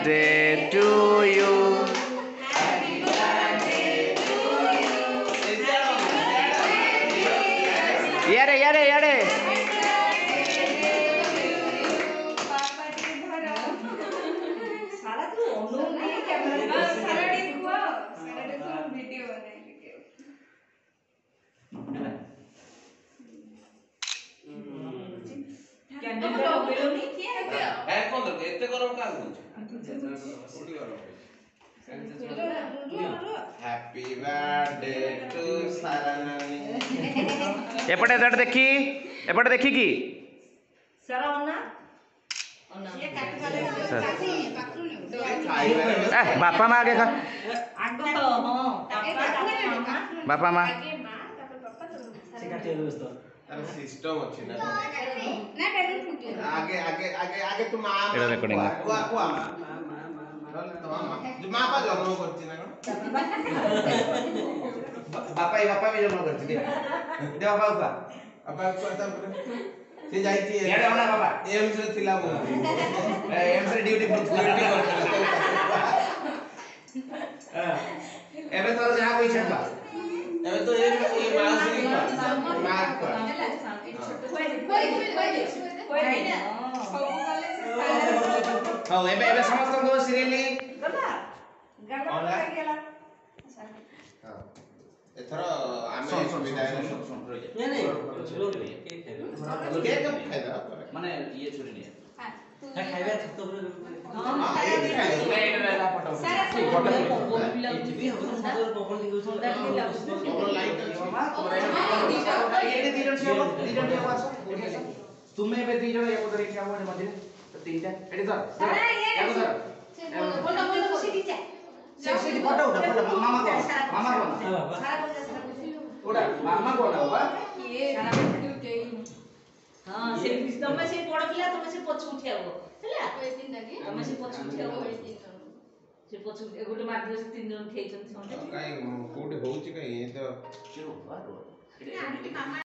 birthday to you. यारे यारे यारे हैप्पी बर्थडे टू सारानानी एपटे दट देखी एपटे देखी की सारा ओना ये काट वाले बापा माँ आगे खा आगो हां बापा माँ अरे सिस्टम अच्छी ना ना बेलून फुटी आगे आगे आगे आगे तू मां एटा recording है। कुआ कुआ तो मां पा जन्म करती ना बापा भी जन्म करती दे बापा का अब करता से जाईची यारे वाला बाबा एम्स रे थिला मो एम्स रे ड्यूटी एबे तोर जहाँ कोई छटबा एबे तो ये माउसी मार कर हां एबे एबे समस्त को सीरियली गला गला गेला एथर आमे सुविधा केक खाइदा माने ये छोरी नहीं खाइबा छत पर हां ये खाइदा एबे फोटो सारा फोटो भी हो सुंदर पवन दिगो सुंदर और लाइट ये तीन जन तुम्हें बे तीन जन एक उधर क्या हुआ मध्य तो तीनटा एडी सर एक सर बोल सीधी जा से फोटो उठा फोटो मामा को उड़ा मामा को ना बाबा ये सारा फुटी उठे हां से तमे से बड़ पिला तमे से पछ उठियाबो हैला कोई दिन लगी तमे से पछ उठियाबो से पछ एगोटे मार दियो से तीन जन खेइछन काई कोडी होउची काई ये तो चिरो बारो मामा